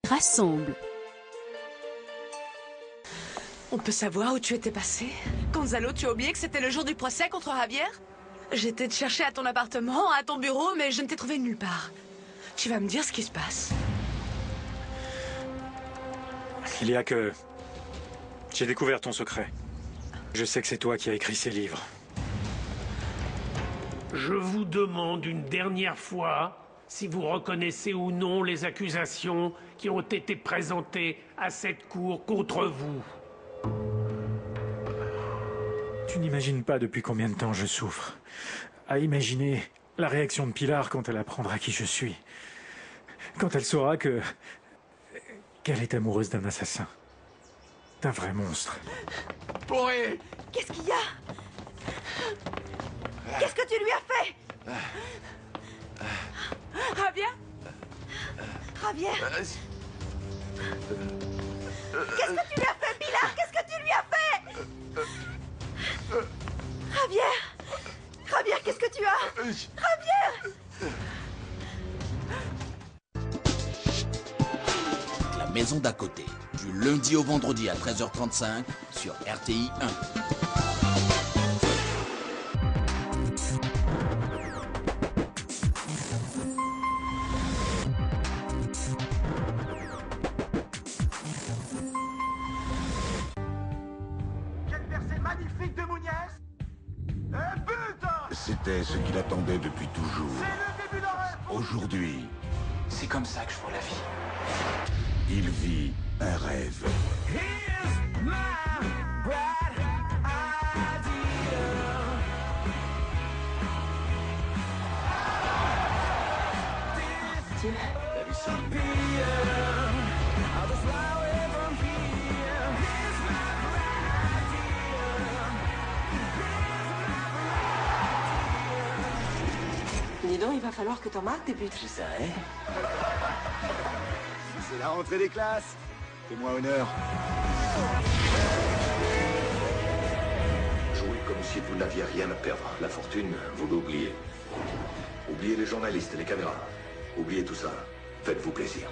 rassemble. On peut savoir où tu étais passé? Gonzalo, tu as oublié que c'était le jour du procès contre Javier? J'étais te chercher à ton appartement, à ton bureau, mais je ne t'ai trouvé nulle part. Tu vas me dire ce qui se passe. Il y a que... J'ai découvert ton secret. Je sais que c'est toi qui as écrit ces livres. Je vous demande une dernière fois si vous reconnaissez ou non les accusations qui ont été présentées à cette cour contre vous. Tu n'imagines pas depuis combien de temps je souffre. À imaginer la réaction de Pilar quand elle apprendra qui je suis. Quand elle saura qu'elle est amoureuse d'un assassin. D'un vrai monstre. Poré! Qu'est-ce qu'il y a? Qu'est-ce que tu lui as fait? Javier? Javier? Qu'est-ce que tu lui as fait, Pilar? Qu'est-ce que tu lui as fait? Javier? Javier, qu'est-ce que tu as? Javier! La maison d'à côté, du lundi au vendredi à 13h35 sur RTI 1. C'était ce qu'il attendait depuis toujours. Aujourd'hui, C'est comme ça que je vois la vie. il vit un rêve. Dieu. T'as vu ça? Dis donc, il va falloir que ton marque débute. J'essaierai. C'est la rentrée des classes. Fais-moi honneur. Jouez comme si vous n'aviez rien à perdre. La fortune, vous l'oubliez. Oubliez les journalistes et les caméras. Oubliez tout ça. Faites-vous plaisir.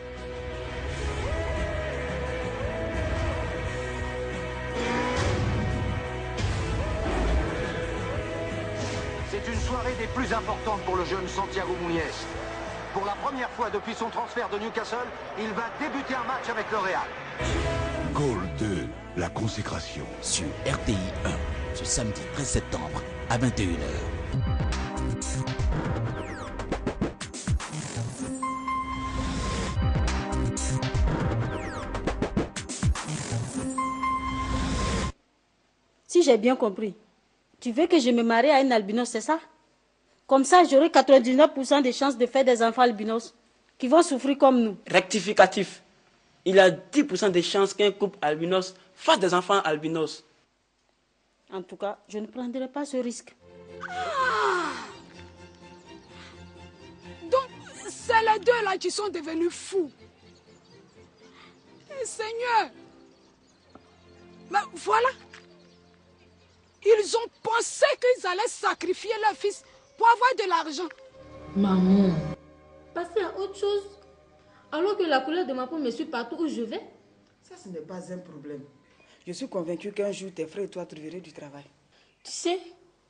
C'est une soirée des plus importantes pour le jeune Santiago Muñez. Pour la première fois depuis son transfert de Newcastle, il va débuter un match avec le Real. Goal 2, la consécration. Sur RTI 1, ce samedi 13 septembre à 21h. Si j'ai bien compris, tu veux que je me marie à une albinos, c'est ça? Comme ça, j'aurai 99% de chances de faire des enfants albinos qui vont souffrir comme nous. Rectificatif. Il y a 10% de chances qu'un couple albinos fasse des enfants albinos. En tout cas, je ne prendrai pas ce risque. Donc, c'est les deux là qui sont devenus fous. Seigneur. Mais voilà. Ils ont pensé qu'ils allaient sacrifier leur fils pour avoir de l'argent. Maman, passer à autre chose alors que la couleur de ma peau me suit partout où je vais. Ça, ce n'est pas un problème. Je suis convaincue qu'un jour, tes frères et toi trouverez du travail. Tu sais,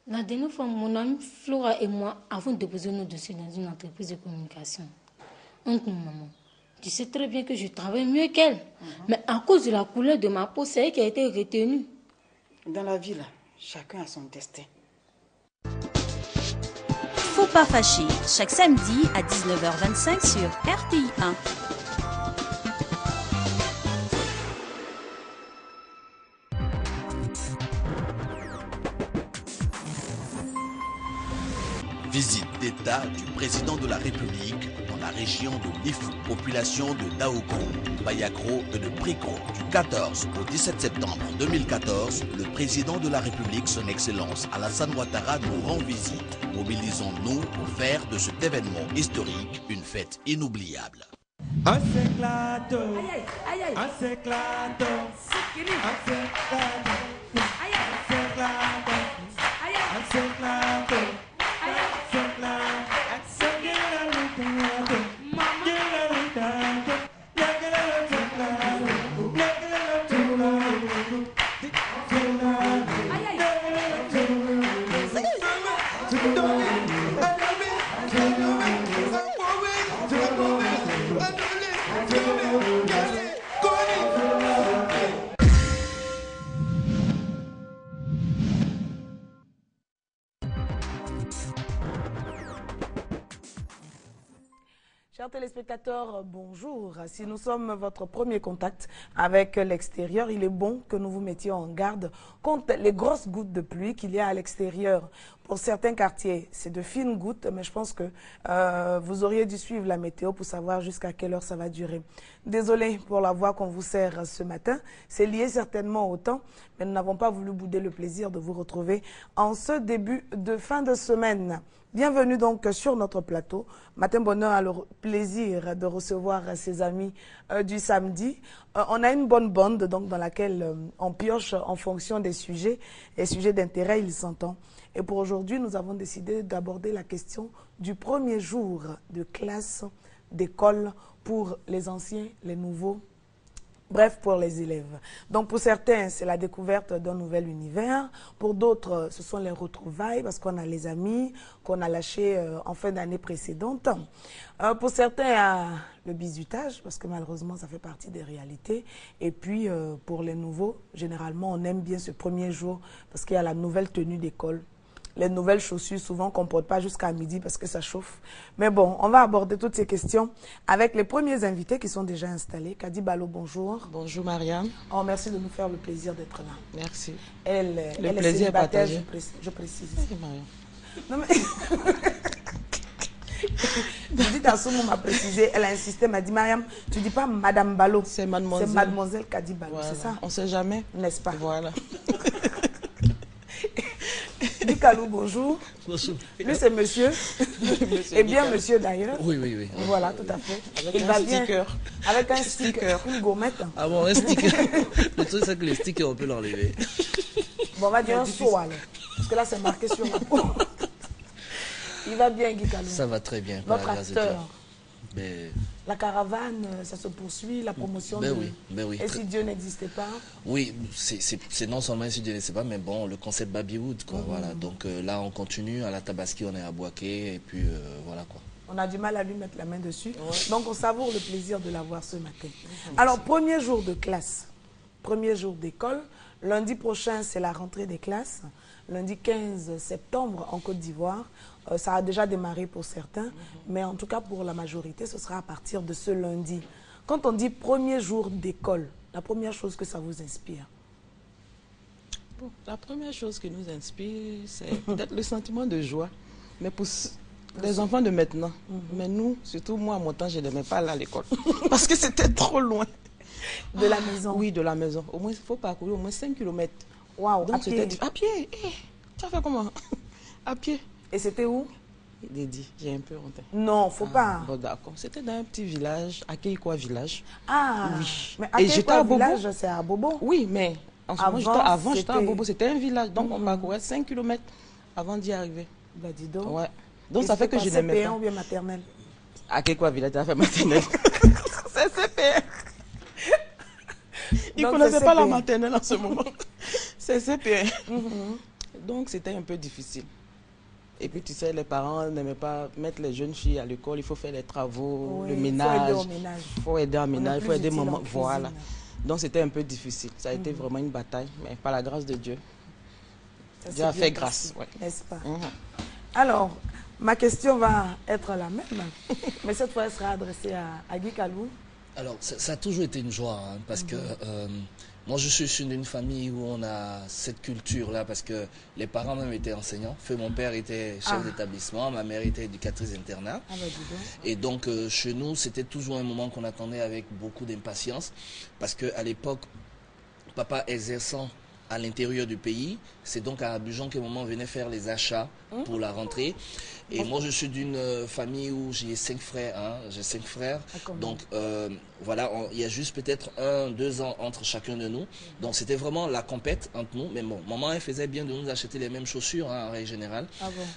la dernière fois, mon amie Flora et moi avons déposé nos dossiers dans une entreprise de communication. Entre nous, maman, tu sais très bien que je travaille mieux qu'elle. Mais à cause de la couleur de ma peau, c'est elle qui a été retenue. Dans la vie, là, chacun a son destin. Faut pas fâcher, chaque samedi à 19h25 sur RTI 1. Visite d'État du président de la République dans la région de Lifou, population de Daougro, Bayagro et de Prigro. Du 14 au 17 septembre 2014, le président de la République, son Excellence Alassane Ouattara, nous rend visite. Mobilisons-nous pour faire de cet événement historique une fête inoubliable. Un s'éclate, un s'éclate, un s'éclate. Chers téléspectateurs, bonjour. Si nous sommes votre premier contact avec l'extérieur, il est bon que nous vous mettions en garde contre les grosses gouttes de pluie qu'il y a à l'extérieur. Pour certains quartiers, c'est de fines gouttes, mais je pense que vous auriez dû suivre la météo pour savoir jusqu'à quelle heure ça va durer. Désolé pour la voix qu'on vous sert ce matin. C'est lié certainement au temps, mais nous n'avons pas voulu bouder le plaisir de vous retrouver en ce début de fin de semaine. Bienvenue donc sur notre plateau. Matin Bonheur a le plaisir de recevoir ses amis du samedi. On a une bonne bande donc dans laquelle on pioche en fonction des sujets. Les sujets d'intérêt, il s'entend. Et pour aujourd'hui, nous avons décidé d'aborder la question du premier jour de classe d'école pour les anciens, les nouveaux, bref, pour les élèves. Donc pour certains, c'est la découverte d'un nouvel univers. Pour d'autres, ce sont les retrouvailles parce qu'on a les amis qu'on a lâchés en fin d'année précédente. Pour certains, le bizutage parce que malheureusement, ça fait partie des réalités. Et puis, pour les nouveaux, généralement, on aime bien ce premier jour parce qu'il y a la nouvelle tenue d'école. Les nouvelles chaussures, souvent, qu'on ne porte pas jusqu'à midi parce que ça chauffe. Mais bon, on va aborder toutes ces questions avec les premiers invités qui sont déjà installés. Kadi Balo, bonjour. Bonjour, Marianne. Oh, merci de nous faire le plaisir d'être là. Merci. Elle le est plaisir est partagé. Je précise. Merci, Marianne. Non, mais... Judith Assoumou m'a précisé, elle a insisté, m'a dit, Mariam, tu dis pas Madame Balo. C'est Mademoiselle. C'est Mademoiselle Kadi Balo, Voilà. c'est ça? On ne sait jamais. N'est-ce pas? Voilà. Kalou, bonjour. Bonjour. Lui, c'est monsieur. Et bien monsieur d'ailleurs. Oui, oui, oui. Voilà, tout à fait. Avec il un va sticker. bien. Avec un sticker. Une gommette. Ah bon, un sticker. Le truc, c'est que les stickers, on peut l'enlever. Bon, on va dire un saut alors. Parce que là, c'est marqué sur la peau. Il va bien, Guy Kalou. Ça va très bien. Notre acteur. Mais... La caravane, ça se poursuit, la promotion de... oui. Et si Dieu n'existait pas? Oui, c'est non seulement si Dieu n'existait pas, mais bon, le concept Babywood, quoi, voilà. Donc là, on continue, à la Tabaski, on est à Boaké, et puis voilà, quoi. On a du mal à lui mettre la main dessus. Ouais. Donc, on savoure le plaisir de la voir ce matin. Alors, premier jour de classe, premier jour d'école. Lundi prochain, c'est la rentrée des classes. Lundi 15 septembre en Côte d'Ivoire. Ça a déjà démarré pour certains, mais en tout cas pour la majorité, ce sera à partir de ce lundi. Quand on dit premier jour d'école, la première chose que ça vous inspire? Bon, la première chose qui nous inspire, c'est peut-être le sentiment de joie. Mais pour les enfants de maintenant, mais nous, surtout moi, à mon temps, je n'aimais pas aller à l'école. Parce que c'était trop loin. De la maison? Oui, de la maison. Au moins, il faut parcourir au moins 5 km. Waouh, donc c'était à pied. Tu as fait comment? À pied. Et c'était où? Il est dit, j'ai un peu honte. Non, faut pas. Bon, d'accord. C'était dans un petit village, à Keikwa village. Ah, oui. Mais à Keikwa village, c'est à Bobo? Oui, mais en ce moment, avant, j'étais à Bobo. C'était un village, donc on parcourait 5 km avant d'y arriver. Bah, dis donc. Ouais. Donc ça fait que je n'aimais pas. CP1 ou bien maternelle? À Keikwa village, tu as fait maternelle. C'est CP1. Il ne connaissait pas la maternelle en ce moment. C'est CP1. Donc c'était un peu difficile. Et puis tu sais, les parents n'aimaient pas mettre les jeunes filles à l'école, il faut faire les travaux, le ménage. Il faut aider au ménage, il faut aider maman. Voilà. Donc c'était un peu difficile. Ça a été vraiment une bataille, mais par la grâce de Dieu. Dieu a fait grâce. N'est-ce pas? Alors, ma question va être la même, mais cette fois elle sera adressée à Guy Kalou. Alors, ça a toujours été une joie, hein, parce que moi, je suis issu d'une famille où on a cette culture-là, parce que les parents même étaient enseignants. Mon père était chef d'établissement, ma mère était éducatrice internat. Et donc, chez nous, c'était toujours un moment qu'on attendait avec beaucoup d'impatience, parce qu'à l'époque, papa exerçant à l'intérieur du pays, c'est donc à Abidjan qu'à un moment on venait faire les achats pour la rentrée. Et moi, je suis d'une famille où j'ai 5 frères. Hein, j'ai 5 frères. Donc, voilà, il y a juste peut-être 1-2 ans entre chacun de nous. Donc, c'était vraiment la compète entre nous. Mais bon, maman, elle faisait bien de nous acheter les mêmes chaussures, hein, en règle générale.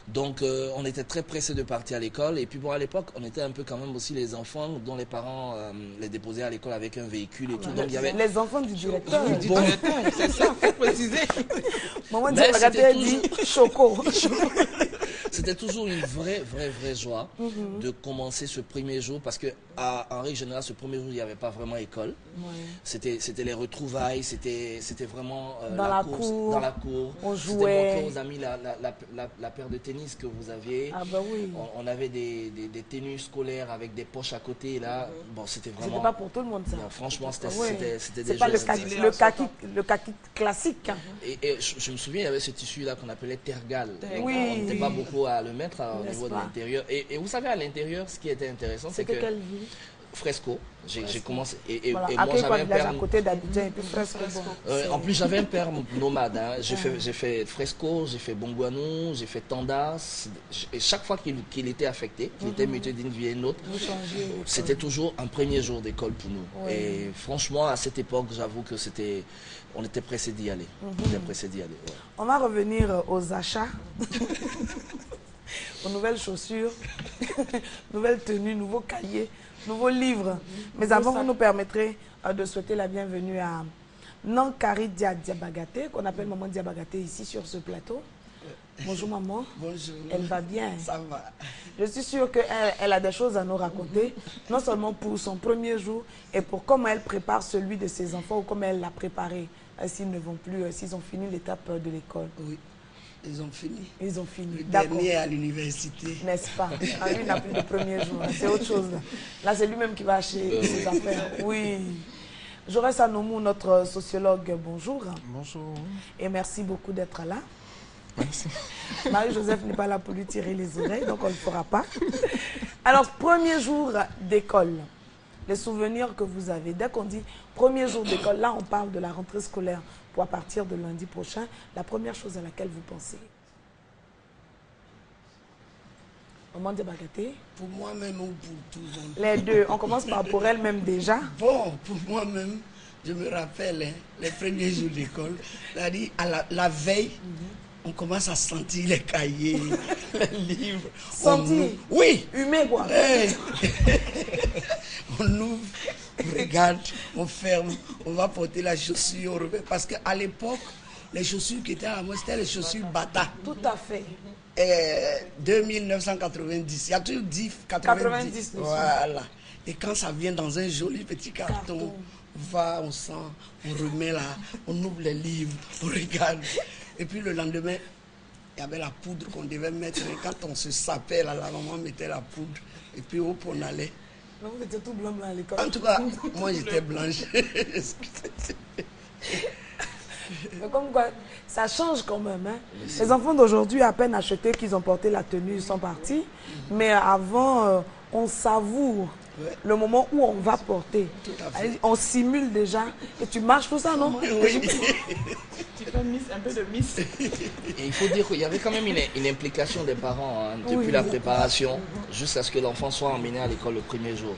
Donc, on était très pressés de partir à l'école. Et puis, bon, à l'époque, on était un peu quand même aussi les enfants dont les parents les déposaient à l'école avec un véhicule et tout. Donc, il y avait... Les enfants du directeur. Bon. C'est ça, il faut préciser. Maman dit, regardez, elle dit choco. c'était toujours une vraie joie de commencer ce premier jour parce que en règle générale, ce premier jour, il n'y avait pas vraiment école. Ouais. C'était les retrouvailles, c'était vraiment dans la cour. Dans la cour. On jouait. C'était montrer aux amis la paire de tennis que vous aviez. Ah bah oui. On avait des tenues scolaires avec des poches à côté. Là, bon, c'était vraiment... C'était pas pour tout le monde, ça. Non, franchement, c'était C'est des pas choses... le kaki classique. Hein. Et je me souviens, il y avait ce tissu-là qu'on appelait tergal. Oui. On n'était pas beaucoup à le mettre au niveau de l'intérieur. Et vous savez, à l'intérieur, ce qui était intéressant, c'est que... quelle ville? Fresco. J'ai commencé et voilà. moi j'avais un père à côté d'Abidjan et puis Fresco. en plus j'avais un père nomade. Hein. J'ai fait Fresco, j'ai fait Bongouanou, j'ai fait Tandas. Et chaque fois qu'il était affecté, qu'il était muté d'une vie à une autre, c'était toujours un premier jour d'école pour nous. Oui. Et franchement, à cette époque, j'avoue que on était pressés d'y aller. On va revenir aux achats. Aux nouvelles chaussures, nouvelles tenues, nouveaux cahiers, nouveaux livres. Mais avant, vous nous permettrez de souhaiter la bienvenue à Nankari Diabagate, qu'on appelle Maman Diabagate ici sur ce plateau. Bonjour maman. Bonjour. Elle va bien. Ça va. Je suis sûre qu'elle a des choses à nous raconter, non seulement pour son premier jour, et pour comment elle prépare celui de ses enfants, ou comment elle l'a préparé, s'ils ne vont plus, s'ils ont fini l'étape de l'école. Oui. Ils ont fini. Ils ont fini. Le dernier à l'université. N'est-ce pas? Ah, lui n'a plus de premier jour. C'est autre chose. Là, c'est lui-même qui va acheter ses affaires. Oui. Jaurès Anomou, notre sociologue, bonjour. Bonjour. Et merci beaucoup d'être là. Merci. Marie-Joseph n'est pas là pour lui tirer les oreilles, donc on ne le fera pas. Alors, premier jour d'école. Les souvenirs que vous avez. Dès qu'on dit premier jour d'école, là, on parle de la rentrée scolaire. À partir de lundi prochain, la première chose à laquelle vous pensez? Maman Diabagate? Pour moi-même ou pour tout le monde? Les deux. On commence par pour elle-même déjà. Bon, pour moi-même, je me rappelle les premiers jours d'école. C'est-à-dire, la veille, on commence à sentir les cahiers, les livres. Sentir? Oui. Humer quoi? On ouvre, on regarde, on ferme, on va porter la chaussure, on revient. Parce qu'à l'époque, les chaussures qui étaient à moi, c'était les chaussures Bata. Tout à fait. 2990, il y a toujours 90. Voilà. Et quand ça vient dans un joli petit carton, on va, on sent, on remet là, on ouvre les livres, on regarde. Et puis le lendemain, il y avait la poudre qu'on devait mettre. Et quand on se sapait, là, la maman mettait la poudre. Et puis hop, on allait. Donc vous étiez tout blanc à l'école. En tout cas, moi j'étais blanche. Mais comme quoi, ça change quand même. Hein? Les enfants d'aujourd'hui, à peine achetés qu'ils ont porté la tenue, ils sont partis. Mais avant, on savoure le moment où on va porter. On simule déjà. Et tu marches tout ça, non? Oui. Tu fais un peu de miss. Et il faut dire qu'il y avait quand même une implication des parents hein, depuis la préparation jusqu'à ce que l'enfant soit emmené à l'école le premier jour.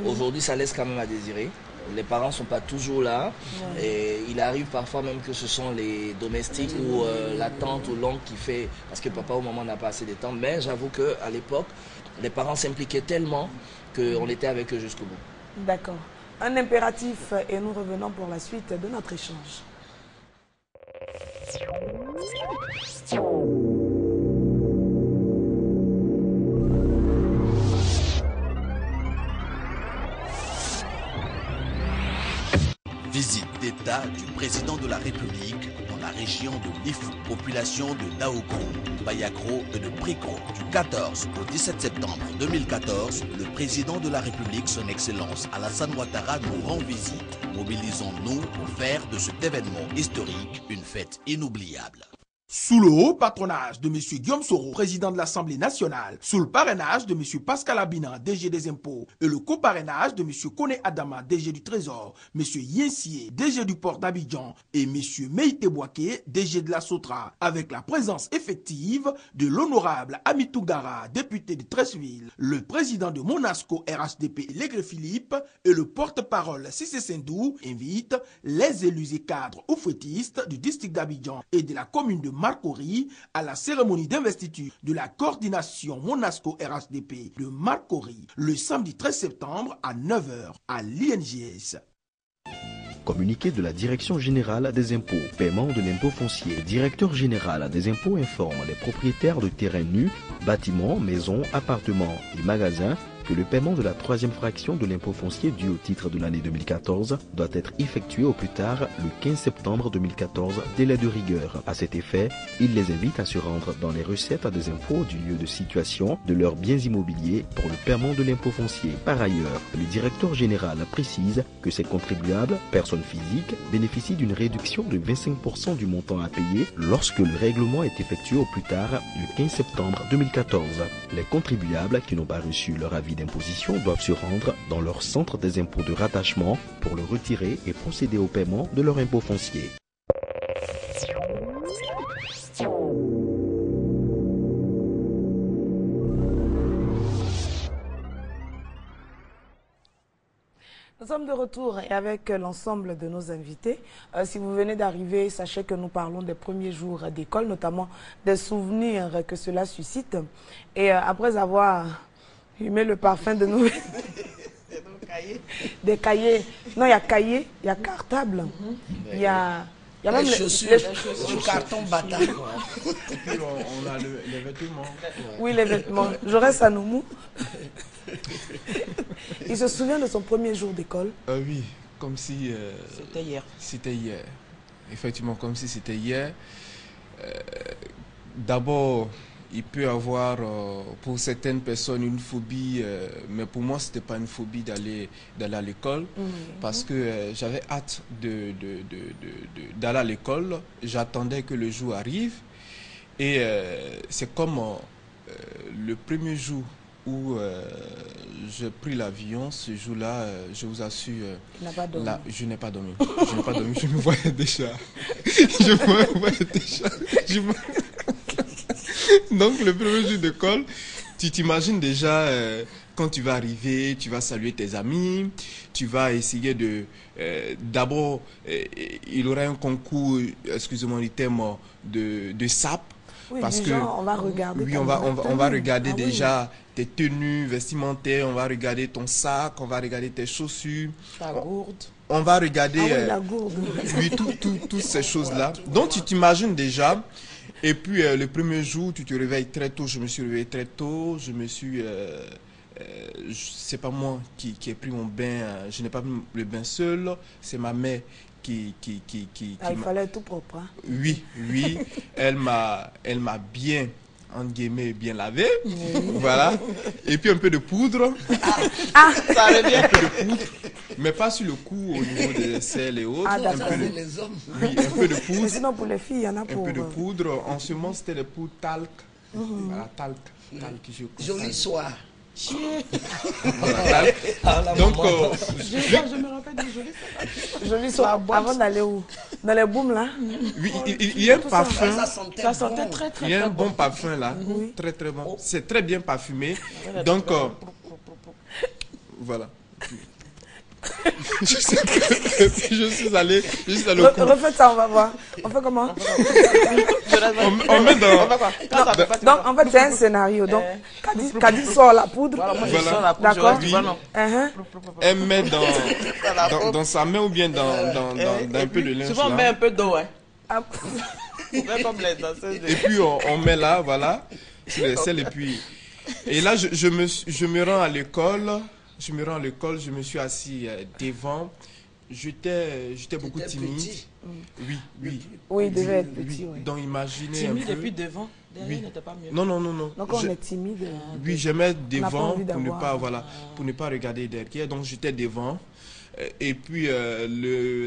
Aujourd'hui, ça laisse quand même à désirer. Les parents ne sont pas toujours là. Et il arrive parfois même que ce sont les domestiques ou la tante ou l'oncle qui fait... Parce que papa au moment n'a pas assez de temps. Mais j'avoue qu'à l'époque, les parents s'impliquaient tellement qu'on était avec eux jusqu'au bout. D'accord. Un impératif et nous revenons pour la suite de notre échange. Visite d'État du président de la République dans la région de Lifou, population de Daougou, Bayakro et de Prikro. Du 14 au 17 septembre 2014, le président de la République, son Excellence Alassane Ouattara, nous rend visite. Mobilisons-nous pour faire de cet événement historique une fête inoubliable. Sous le haut patronage de M. Guillaume Soro, président de l'Assemblée nationale, sous le parrainage de M. Pascal Abina, DG des impôts, et le coparrainage de M. Kone Adama, DG du Trésor, M. Yensié, DG du port d'Abidjan, et M. Meïte Bouaké, DG de la Sotra, avec la présence effective de l'honorable Amitou Gara, député de Treichville, le président de Monasco RHDP, Lègre Philippe, et le porte-parole Cissé Sendou, invitent les élus et cadres oufouettistes du district d'Abidjan et de la commune de Marcory à la cérémonie d'investiture de la coordination Monasco RHDP de Marcory le samedi 13 septembre à 9 h à l'INGS. Communiqué de la Direction Générale des Impôts. Paiement de l'impôt foncier. Le directeur général des impôts informe les propriétaires de terrains nus, bâtiments, maisons, appartements et magasins que le paiement de la troisième fraction de l'impôt foncier dû au titre de l'année 2014 doit être effectué au plus tard le 15 septembre 2014, délai de rigueur. À cet effet, il les invite à se rendre dans les recettes des impôts du lieu de situation de leurs biens immobiliers pour le paiement de l'impôt foncier. Par ailleurs, le directeur général précise que ces contribuables, personnes physiques, bénéficient d'une réduction de 25% du montant à payer lorsque le règlement est effectué au plus tard le 15 septembre 2014. Les contribuables qui n'ont pas reçu leur avis d'imposition doivent se rendre dans leur centre des impôts de rattachement pour le retirer et procéder au paiement de leur impôt foncier. Nous sommes de retour et avec l'ensemble de nos invités. Si vous venez d'arriver, sachez que nous parlons des premiers jours d'école, notamment des souvenirs que cela suscite. Et après avoir humé le parfum de nos... des cahiers. Non, il y a cahiers, il y a cartable, il y a... Il y a même les chaussures, le carton bâtard. Et puis on a les vêtements. Oui, les vêtements. Je reste à Noumou. Il se souvient de son premier jour d'école? Oui, comme si... c'était hier. C'était hier. Effectivement, comme si c'était hier. D'abord, il peut avoir pour certaines personnes une phobie, mais pour moi, ce n'était pas une phobie d'aller à l'école, parce que j'avais hâte d'aller à l'école. J'attendais que le jour arrive. Et c'est comme le premier jour où j'ai pris l'avion, ce jour-là, je vous assure, je n'ai pas dormi. Je n'ai pas dormi, je me voyais déjà. Je me voyais déjà. Donc, le premier jour d'école, tu t'imagines déjà quand tu vas arriver, tu vas saluer tes amis, tu vas essayer de... D'abord, il y aura un concours, excusez-moi du terme, de SAP. Oui, parce déjà, que, on va regarder. Oui, on va regarder déjà tes tenues vestimentaires, on va regarder ton sac, on va regarder tes chaussures. Ta gourde. On va regarder... Ah oui, la gourde. Oui, toutes ces choses-là. Donc, tu t'imagines déjà... Et puis, le premier jour, tu te réveilles très tôt. Je me suis réveillé très tôt. Je me suis... c'est pas moi qui ai pris mon bain. Je n'ai pas pris le bain seul. C'est ma mère qui il fallait être tout propre. Hein? Oui. Elle m'a bien, entre guillemets, bien lavé. Voilà. Et puis un peu de poudre. Ça revient. Un peu de poudre. Mais pas sur le cou, au niveau des aisselles et autres. Ah, d'accord. Les hommes. Oui, un peu de poudre. Mais sinon, pour les filles, il y en a pour... Un peu de poudre. En ce moment, c'était les poudres talc. Voilà, talc. Joli soir. Voilà, donc, je me rappelle du joli soir. Avant d'aller où? Dans les booms, là? Oui, il y a un parfum. Ça sentait très, très bon. Il y a un bon parfum, là. Très, très bon. C'est très bien parfumé. Donc, voilà. Je suis allé au cours. Refaites ça, on va voir. On fait comment? On met dans... Donc, en fait, c'est un scénario. Donc, Kadi sort la poudre. Voilà. D'accord. Elle met dans sa main ou bien dans un peu de linge. Souvent, on met un peu d'eau. Et puis, on met là, voilà, sur les selles. Et là, je me rends à l'école. Je me suis assis devant. J'étais beaucoup timide. Petit. Oui. Oui, il devait être petit. Oui. Donc imaginez timide un peu. et puis devant. Derrière n'était pas mieux. Non. Donc on est timide. Oui, j'aimais devant pour ne pas regarder derrière. Donc j'étais devant. Et puis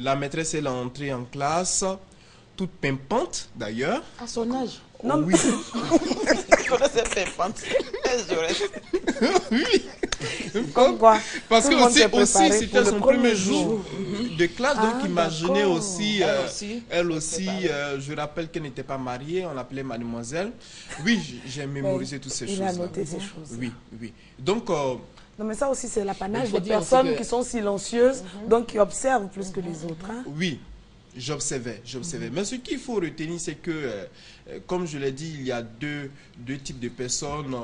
la maîtresse elle est entrée en classe, toute pimpante d'ailleurs. À son âge. Non, oui. Je connaissais pimpante. Oui. Comme quoi? Parce que aussi c'était son premier jour de classe, donc imaginez aussi, elle aussi, je rappelle qu'elle n'était pas mariée, on l'appelait mademoiselle. Oui, j'ai mémorisé toutes ces choses. Il a noté ces choses. Oui. Donc... non mais ça aussi c'est l'apanage des personnes qui sont silencieuses, donc qui observent plus que les autres. Hein? Oui. J'observais. Mais ce qu'il faut retenir, c'est que, comme je l'ai dit, il y a deux types de personnes.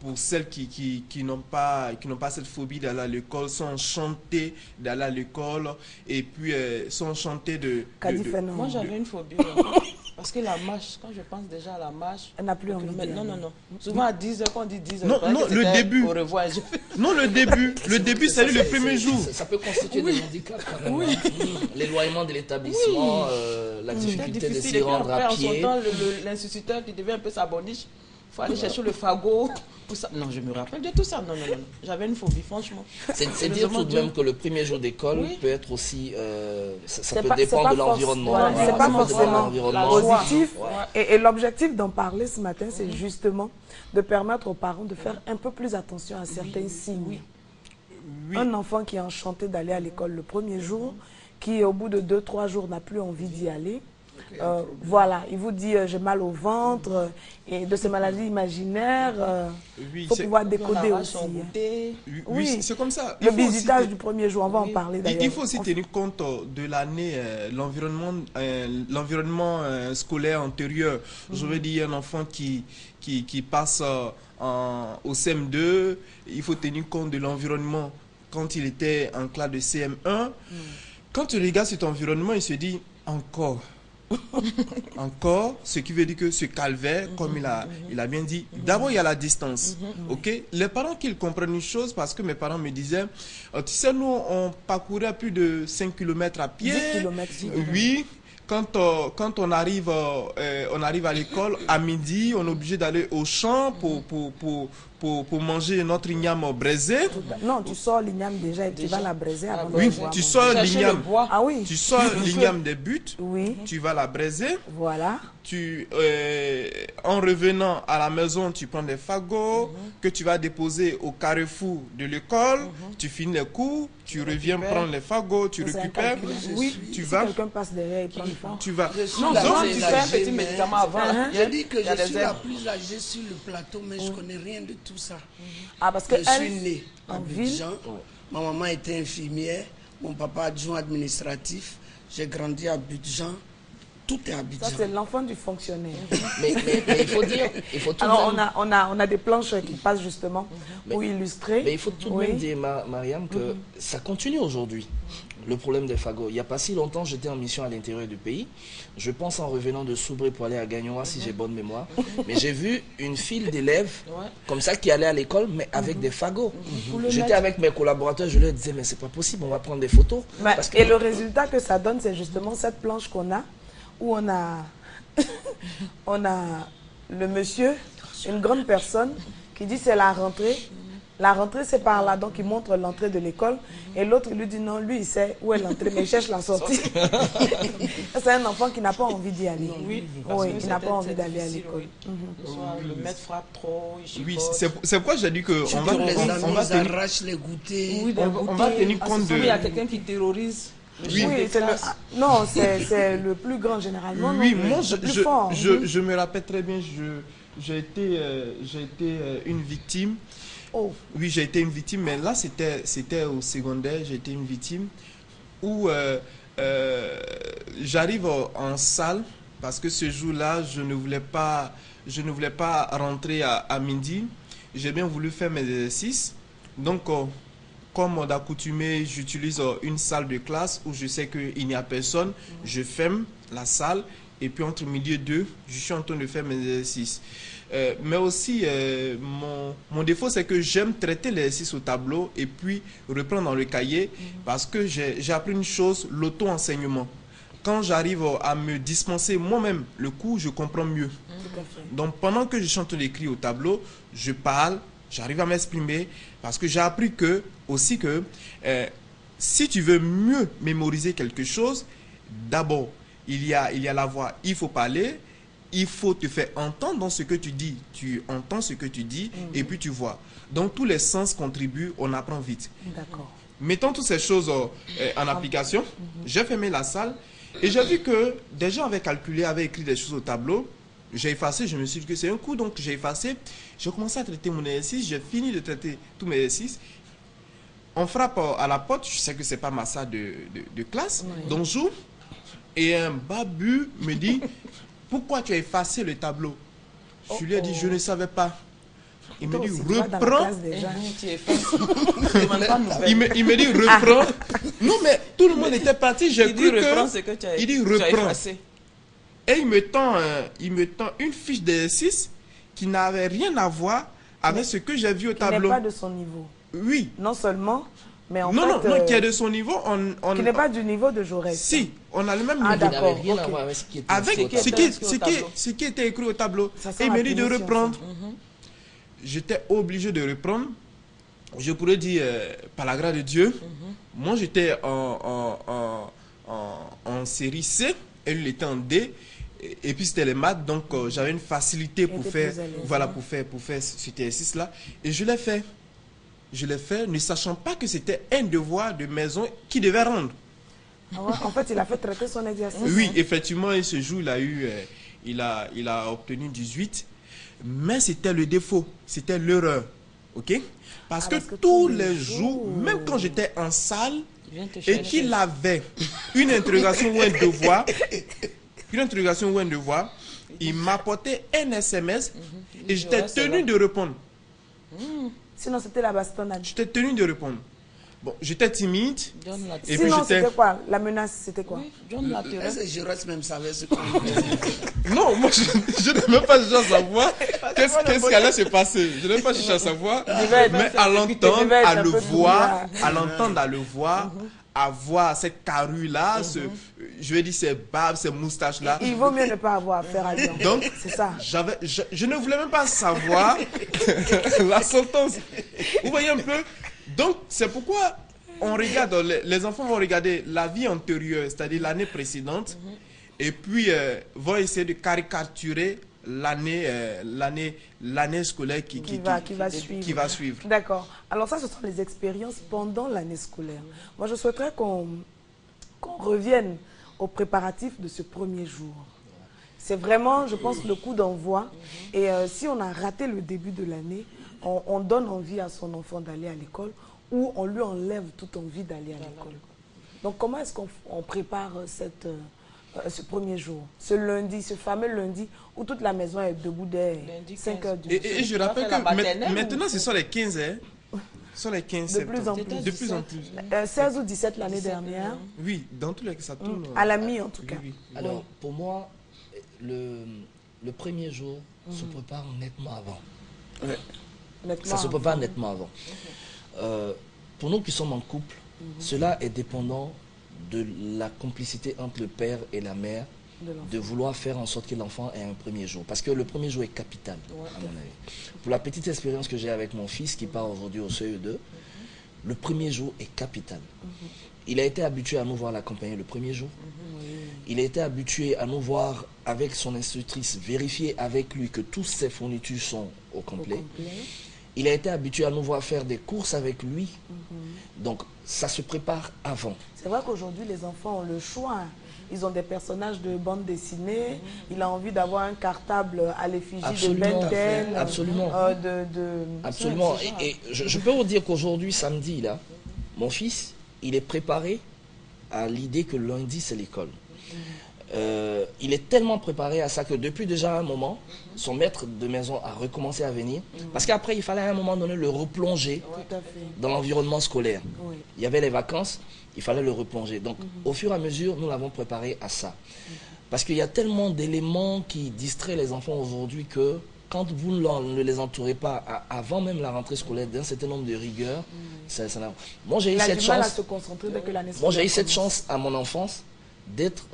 pour celles qui n'ont pas cette phobie d'aller à l'école, sont enchantées d'aller à l'école et puis sont enchantées de Moi, j'avais une phobie. Parce que la marche, quand je pense déjà à la marche... Elle n'a plus envie. Non. Souvent à 10h, quand on dit 10h, non, le début. Au revoir. Non, le début, c'est le premier jour. Ça peut constituer des handicaps quand même. Oui. L'éloignement de l'établissement, la difficulté de s'y rendre à pied. L'instituteur qui devient un peu sa boniche. Il faut aller chercher le fagot. Tout ça. Non, je me rappelle de tout ça. Non. J'avais une phobie, franchement. C'est dire tout de même que le premier jour d'école peut être aussi... ça peut dépendre de l'environnement. C'est pas forcément positif. Et l'objectif d'en parler ce matin, c'est justement de permettre aux parents de faire un peu plus attention à certains signes. Oui. Un enfant qui est enchanté d'aller à l'école le premier jour, qui au bout de 2-3 jours n'a plus envie d'y aller, voilà, il vous dit j'ai mal au ventre et de ces maladies imaginaires, il faut pouvoir décoder aussi. Oui, c'est comme ça. Le visitage du premier jour, on va en parler d'ailleurs. Il faut aussi tenir compte de l'année, l'environnement scolaire antérieur. Je veux dire, un enfant qui passe au CM2, il faut tenir compte de l'environnement quand il était en classe de CM1. Quand tu regardes cet environnement, il se dit encore, ce qui veut dire que ce calvaire, comme il a bien dit, d'abord il y a la distance. Ok, les parents qu'ils comprennent une chose, parce que mes parents me disaient, tu sais, nous on parcourait plus de 5 km à pied. 10 km. Oui. Quand on arrive à l'école, à midi, on est obligé d'aller au champ pour manger notre igname braisé. Non, tu sors l'igname déjà et tu vas la braiser avant de Oui, voir. tu sors l'igname. Ah oui. Tu sors l'igname des buts. Oui. Tu vas la braiser. Voilà. En revenant à la maison, tu prends des fagots que tu vas déposer au carrefour de l'école. Tu finis les cours, tu reviens prendre les fagots, tu récupères. Oui, tu si vas. quelqu'un passe derrière, il prend le fagot. Tu vas. Non, tu fais un petit médicament avant. J'ai dit que je suis la plus âgée sur le plateau, mais je connais rien de tout ça. Ah, parce que je suis née à Abidjan. Ma maman était infirmière, mon papa adjoint administratif. J'ai grandi à Abidjan. Tout est Abidjan. Ça, c'est l'enfant du fonctionnaire. Mais il faut dire... Alors, on a des planches qui passent justement pour illustrer. Mais il faut tout de même dire, Mariam, que ça continue aujourd'hui. Le problème des fagots. Il n'y a pas si longtemps, j'étais en mission à l'intérieur du pays. Je pense en revenant de Soubré pour aller à Gagnoa, si j'ai bonne mémoire. Mais j'ai vu une file d'élèves comme ça qui allaient à l'école, mais avec des fagots. J'étais avec mes collaborateurs, je leur disais, mais c'est pas possible, on va prendre des photos. Et le résultat que ça donne, c'est justement cette planche qu'on a, où on a le monsieur, une grande personne, qui dit c'est la rentrée. La rentrée, c'est par là. Donc, il montre l'entrée de l'école. Et l'autre, il lui dit non, lui, il sait où est l'entrée, mais il cherche la sortie. C'est un enfant qui n'a pas envie d'y aller. Oui, il n'a pas envie d'aller à l'école. Le maître frappe trop. Oui, c'est pourquoi j'ai dit qu'on va tenir les goûters. On va tenir compte de... Il y a quelqu'un qui terrorise. Oui, non, c'est le plus grand généralement. Oui, moi, je me rappelle très bien, j'ai été une victime. Oh. Oui, j'ai été une victime, mais là, c'était au secondaire, j'ai été une victime où j'arrive en salle parce que ce jour-là, je ne voulais pas rentrer à midi. J'ai bien voulu faire mes exercices. Donc, comme d'accoutumé, j'utilise une salle de classe où je sais qu'il n'y a personne. Je ferme la salle et puis entre midi et 2, je suis en train de faire mes exercices. Mais aussi, mon défaut, c'est que j'aime traiter les exercices au tableau et puis reprendre dans le cahier parce que j'ai appris une chose, l'auto-enseignement. Quand j'arrive à me dispenser moi-même le cours, je comprends mieux. Donc, pendant que je suis en train d'écrire au tableau, je parle, j'arrive à m'exprimer parce que j'ai appris aussi que si tu veux mieux mémoriser quelque chose, d'abord, il y a la voix, il faut parler. Il faut te faire entendre dans ce que tu dis. Tu entends ce que tu dis et puis tu vois. Donc, tous les sens contribuent, on apprend vite. D'accord. Mettons toutes ces choses en application. J'ai fermé la salle et j'ai vu que des gens avaient calculé, avaient écrit des choses au tableau. J'ai effacé, je me suis dit que c'est un coup, donc j'ai effacé. J'ai commencé à traiter mon exercice, j'ai fini de traiter tous mes exercices. On frappe à la porte, je sais que ce n'est pas ma salle de classe, donc j'ouvre et un babu me dit... Pourquoi tu as effacé le tableau? Je lui ai dit, je ne savais pas. Il me dit aussi, reprends. Il me dit reprends. Non mais tout le monde était parti. J'ai cru que il dit reprends. Et il me tend une fiche d'exercice qui n'avait rien à voir avec ce que j'ai vu au tableau. Qui n'est pas de son niveau. Oui. Non seulement, mais en fait... Non, qui est de son niveau. Qui n'est pas du niveau de Jaurès. Si, on a le même niveau. Ah d'accord. Rien à voir avec ce qui était ce qui était écrit au tableau. Et il me dit de reprendre. J'étais obligé de reprendre. Je pourrais dire, par la grâce de Dieu, moi j'étais en série C, et lui il était en D. Et puis c'était les maths, donc j'avais une facilité pour faire, pour faire cet exercice-là. Et je l'ai fait. Je l'ai fait, ne sachant pas que c'était un devoir de maison qu'il devait rendre. Ah ouais, en fait, il a fait traiter son exercice. Oui, effectivement, et ce jour, il a obtenu 18. Mais c'était le défaut, c'était l'erreur. Ok? Parce que tous les jours, même quand j'étais en salle, et qu'il avait une interrogation ou un devoir, il m'apportait un SMS et j'étais tenu de répondre. Sinon, c'était la bastonnade. J'étais tenu de répondre. Bon, j'étais timide. Et sinon, c'était quoi? La menace, c'était quoi? Est-ce que Jaurès même savait ce qu'on disait? Non, moi, je n'ai même pas cherché à savoir qu'est-ce qui allait se passer. Je n'ai pas cherché à savoir. Mais à l'entendre, à le voir, à voir cette carrure-là, je vais dire ces barbes, ces moustaches-là. Il vaut mieux ne pas avoir affaire à lui. Donc, c'est ça. Je ne voulais même pas savoir la sentence. Vous voyez un peu? Donc, c'est pourquoi on regarde, les enfants vont regarder la vie antérieure, c'est-à-dire l'année précédente, et puis vont essayer de caricaturer l'année scolaire qui va suivre. D'accord. Alors ça, ce sont les expériences pendant l'année scolaire. Moi, je souhaiterais qu'on revienne aux préparatifs de ce premier jour. C'est vraiment, je pense, le coup d'envoi. Et si on a raté le début de l'année, on donne envie à son enfant d'aller à l'école ou on lui enlève toute envie d'aller à l'école. Donc, comment est-ce qu'on prépare ce premier jour, ce lundi, ce fameux lundi où toute la maison est debout dès 5 heures du matin? Et je rappelle que maintenant, ce sont les 15 heures. Ce sont les 15 de plus en plus. De plus en plus. 16 ou 17 l'année dernière. Oui, dans tous les cas, ça tourne. À la mi, en tout cas. Oui. Alors, pour moi, le premier jour se prépare nettement avant. Ça se prépare nettement avant. Pour nous qui sommes en couple, cela est dépendant de la complicité entre le père et la mère, de vouloir faire en sorte que l'enfant ait un premier jour. Parce que le premier jour est capital, à mon avis. Pour la petite expérience que j'ai avec mon fils qui part aujourd'hui au CE2, le premier jour est capital. Il a été habitué à nous voir l'accompagner le premier jour. Il a été habitué à nous voir avec son institutrice, vérifier avec lui que toutes ses fournitures sont au complet. Il a été habitué à nous voir faire des courses avec lui. Donc, ça se prépare avant. C'est vrai qu'aujourd'hui, les enfants ont le choix. Ils ont des personnages de bande dessinée. Il a envie d'avoir un cartable à l'effigie de Ben 10. Absolument. Absolument. Et je peux vous dire qu'aujourd'hui, samedi, là, mon fils, il est préparé à l'idée que lundi, c'est l'école. Il est tellement préparé à ça que depuis déjà un moment, son maître de maison a recommencé à venir. Parce qu'après, il fallait à un moment donné le replonger dans l'environnement scolaire. Il y avait les vacances, il fallait le replonger. Donc, au fur et à mesure, nous l'avons préparé à ça. Parce qu'il y a tellement d'éléments qui distraient les enfants aujourd'hui que quand vous ne les entourez pas avant même la rentrée scolaire d'un certain nombre de rigueurs, ça n'a... Moi, j'ai eu cette chance. Moi, j'ai eu cette chance à mon enfance d'être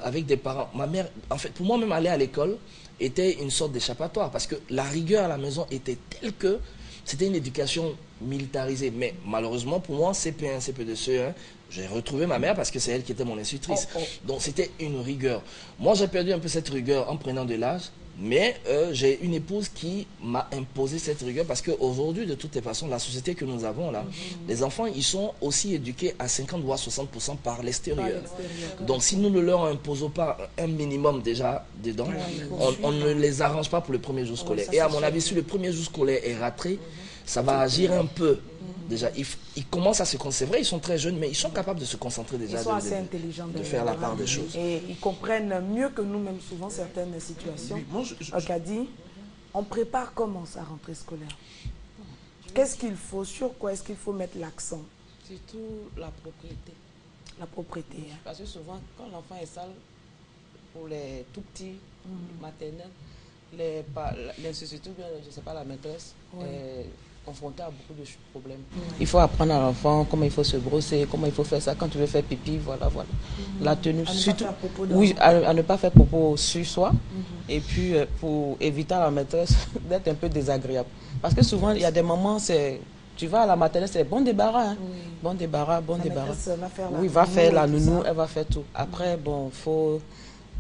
avec des parents. Ma mère, en fait, pour moi même aller à l'école était une sorte d'échappatoire parce que la rigueur à la maison était telle que c'était une éducation militarisée. Mais malheureusement pour moi, CP1, CP2, CE1, j'ai retrouvé ma mère parce que c'est elle qui était mon institutrice. Donc c'était une rigueur. Moi j'ai perdu un peu cette rigueur en prenant de l'âge. Mais j'ai une épouse qui m'a imposé cette rigueur parce qu'aujourd'hui, de toutes les façons, la société que nous avons là, les enfants, ils sont aussi éduqués à 50 voire 60% par l'extérieur. Donc si nous ne leur imposons pas un minimum déjà dedans, on ne les arrange pas pour le premier jour scolaire. Et à mon avis, si le premier jour scolaire est raté, ça va agir un peu. Déjà, ils commencent à se concentrer. C'est vrai, ils sont très jeunes, mais ils sont capables de se concentrer déjà, ils sont assez intelligents de faire la part des choses. Et ils comprennent mieux que nous-mêmes souvent certaines situations. Oui, Okadi, On prépare comment sa rentrée scolaire? Qu'est-ce qu'il faut? Sur quoi est-ce qu'il faut mettre l'accent? Surtout la propriété. La propriété. Hein. Parce que souvent, quand l'enfant est sale, pour les tout petits maternels, l'institut, je ne sais pas, la maîtresse, est confrontée à beaucoup de problèmes. Il faut apprendre à l'enfant comment il faut se brosser, comment il faut faire ça quand tu veux faire pipi, voilà. La tenue, surtout, à ne pas faire popo sur soi, et puis pour éviter à la maîtresse d'être un peu désagréable. Parce que souvent, il y a des moments, tu vas à la maternelle, c'est bon débarras, hein. Bon débarras, bon débarras. Va faire la nounou, elle va faire tout. Après, bon, il faut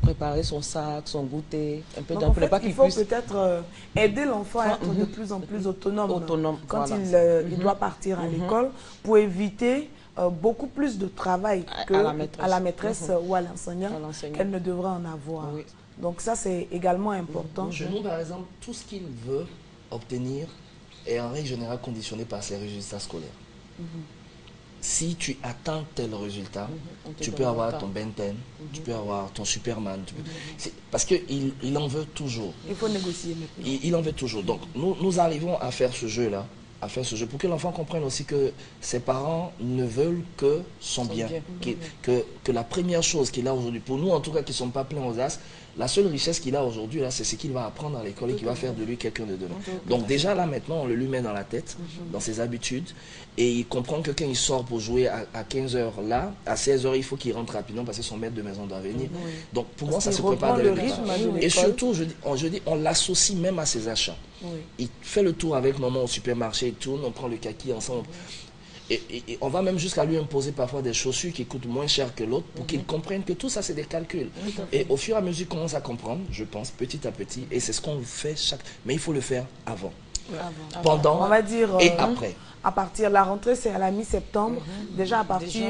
préparer son sac, son goûter, un peu donc, en fait, il faut peut-être aider l'enfant à être de plus en plus autonome quand il doit partir à l'école, pour éviter beaucoup plus de travail à la maîtresse ou à l'enseignant qu'elle ne devrait en avoir. Donc ça, c'est également important. Chez nous, par exemple, tout ce qu'il veut obtenir est en règle générale conditionné par ses résultats scolaires. Si tu atteins tel résultat, tu peux avoir ton Ben 10, tu peux avoir ton Superman. Parce qu'il en veut toujours. Il faut négocier maintenant. Il en veut toujours. Donc, nous arrivons à faire ce jeu-là, pour que l'enfant comprenne aussi que ses parents ne veulent que son bien. Que la première chose qu'il a aujourd'hui, pour nous en tout cas qui ne sommes pas pleins aux as, la seule richesse qu'il a aujourd'hui, c'est ce qu'il va apprendre à l'école et qui va faire de lui quelqu'un de demain. Donc déjà là maintenant, on le lui met dans la tête, dans ses habitudes, et il comprend que quand il sort pour jouer à 15h là, à 16h, il faut qu'il rentre rapidement parce que son maître de maison doit venir. Donc pour moi, ça se prépare dès le départ. Et surtout, je dis, on l'associe même à ses achats. Il fait le tour avec maman au supermarché, il tourne, on prend le kaki ensemble. Et on va même jusqu'à lui imposer parfois des chaussures qui coûtent moins cher que l'autre pour qu'il comprenne que tout ça, c'est des calculs. Et au fur et à mesure, il commence à comprendre, je pense, petit à petit. Et c'est ce qu'on fait Mais il faut le faire avant. Pendant on va dire, et après. À partir de la rentrée, c'est à la mi-septembre. Déjà à partir...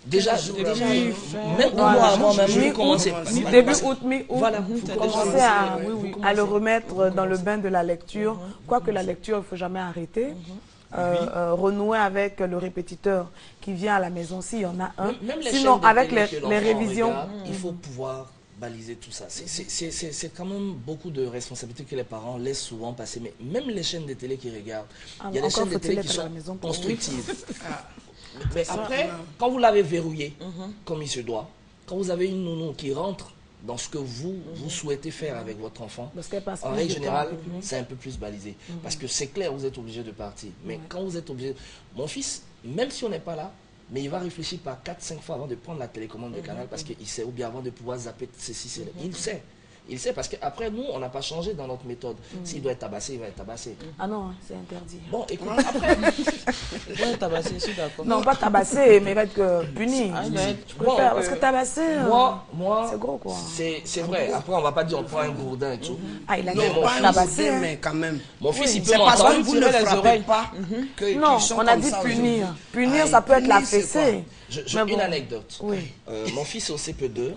même un mois avant, même début août, mi-août, voilà, commencer à le remettre dans le bain de la lecture. Quoique la lecture, il ne faut jamais arrêter. Renouer avec le répétiteur qui vient à la maison s'il y en a un. Sinon, avec les révisions... Il faut pouvoir baliser tout ça. C'est quand même beaucoup de responsabilités que les parents laissent souvent passer. Mais même les chaînes de télé qui regardent, il y a des chaînes de télé qui sont constructives. Mais après, quand vous l'avez verrouillé, comme il se doit, quand vous avez une nounou qui rentre dans ce que vous souhaitez faire avec votre enfant, en règle générale, c'est un peu plus balisé. Parce que c'est clair, vous êtes obligé de partir. Mais quand vous êtes obligé... Mon fils, même si on n'est pas là, mais il va réfléchir par 4-5 fois avant de prendre la télécommande du canal parce qu'il sait, ou bien avant de pouvoir zapper ceci, cela. Il sait. Il sait parce qu'après, nous, on n'a pas changé dans notre méthode. S'il doit être tabassé, il va être tabassé. Ah non, c'est interdit. Bon, écoute, après... Il va être tabassé, je suis d'accord. Non, pas tabassé, mais il va être puni. Parce que tabassé, c'est gros, quoi. C'est vrai. Après, on ne va pas dire on prend un gourdin et tout. Ah, il a dit tabassé, mais quand même. Mon fils, il peut m'entendre. C'est parce que vous ne frappez pas. Non, on a dit punir. Punir, ça peut être la fessée. Une anecdote. Mon fils est au CP2.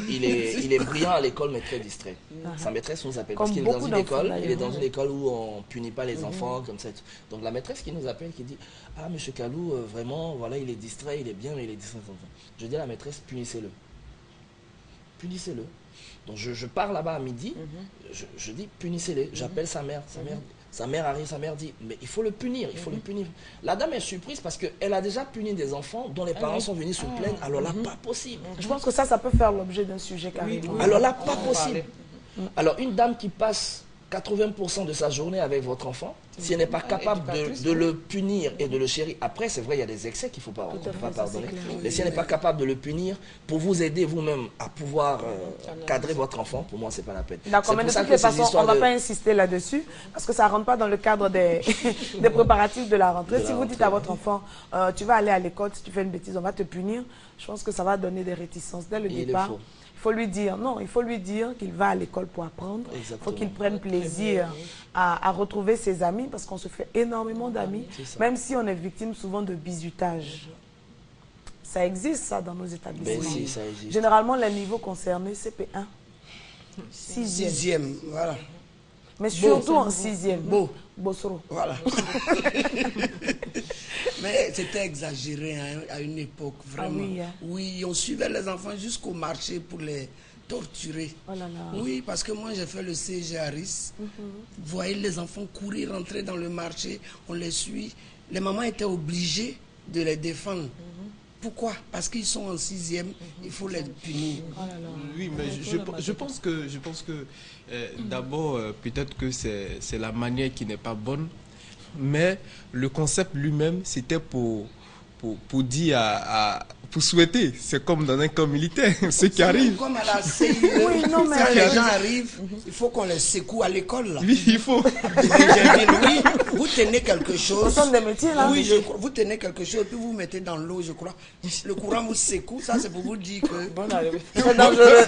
Il est brillant à l'école, mais très distrait. Sa maîtresse nous appelle parce qu'il est dans une école. Il est dans une école où on ne punit pas les enfants comme ça. Donc la maîtresse qui nous appelle, qui dit ah monsieur Kalou, vraiment voilà, il est distrait, il est bien, mais il est distrait. Je dis à la maîtresse, punissez-le. Punissez-le. Donc je pars là-bas à midi. Je dis punissez-le. J'appelle sa mère. Sa mère arrive, sa mère dit, mais il faut le punir, il faut le punir. La dame est surprise parce qu'elle a déjà puni des enfants dont les parents sont venus se plaindre. Alors là, pas possible. Je pense que ça peut faire l'objet d'un sujet carrément. Alors là, pas possible. Alors une dame qui passe 80% de sa journée avec votre enfant, si elle n'est pas capable de le punir et de le chérir, après c'est vrai il y a des excès qu'il ne faut pas pardonner, mais si elle n'est pas capable de le punir, pour vous aider vous-même à pouvoir cadrer votre enfant, pour moi c'est pas la peine. D'accord, mais de toutes les façons, on ne va pas insister là-dessus, parce que ça ne rentre pas dans le cadre des préparatifs de la rentrée. Si vous dites à votre enfant, tu vas aller à l'école, si tu fais une bêtise, on va te punir, je pense que ça va donner des réticences dès le départ. Il faut lui dire, non, il faut lui dire qu'il va à l'école pour apprendre. Il faut qu'il prenne plaisir à retrouver ses amis parce qu'on se fait énormément d'amis, même si on est victime souvent de bizutage. Ça existe ça dans nos établissements. Si, ça existe. Généralement, les niveaux concernés, CP1. Sixième, voilà. Mais surtout en sixième. Bossoro. Voilà. Mais c'était exagéré hein, à une époque, vraiment. Ah oui, hein. Oui, on suivait les enfants jusqu'au marché pour les torturés. Oh là là. Oui, parce que moi j'ai fait le CG Harris. Vous voyez les enfants courir, rentrer dans le marché, on les suit. Les mamans étaient obligées de les défendre. Pourquoi? Parce qu'ils sont en 6e, il faut les punir. Oui, mais je pense que d'abord, peut-être que c'est la manière qui n'est pas bonne, mais le concept lui-même, c'était pour dire pour souhaiter. C'est comme dans un camp militaire, ce qui arrive. Comme à la CIE, quand les gens arrivent, il faut qu'on les secoue à l'école. Oui, il faut. Oui, vous tenez quelque chose. Ce sont des métiers là. Oui, vous tenez quelque chose, puis vous mettez dans l'eau, je crois. Le courant vous secoue, ça c'est pour vous dire que... C'est dangereux.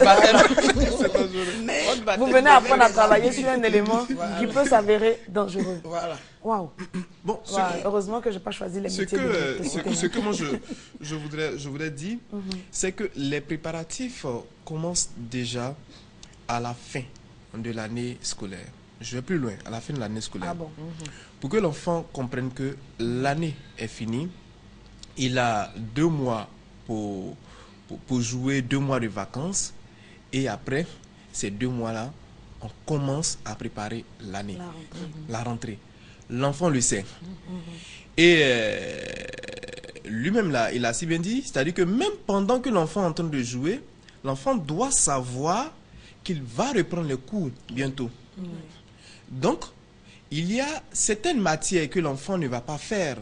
Mais vous venez apprendre à travailler sur un élément qui peut s'avérer dangereux. Voilà. Waouh. Bon, heureusement que je n'ai pas choisi les métiers ce que moi je voudrais dire, c'est que les préparatifs commencent déjà à la fin de l'année scolaire. Je vais plus loin, à la fin de l'année scolaire. Ah bon? Pour que l'enfant comprenne que l'année est finie, il a 2 mois pour jouer, 2 mois de vacances, et après ces 2 mois-là, on commence à préparer l'année, la rentrée. L'enfant le sait. Et lui-même, là, il a si bien dit, c'est-à-dire que même pendant que l'enfant est en train de jouer, l'enfant doit savoir qu'il va reprendre les cours bientôt. Donc, il y a certaines matières que l'enfant ne va pas faire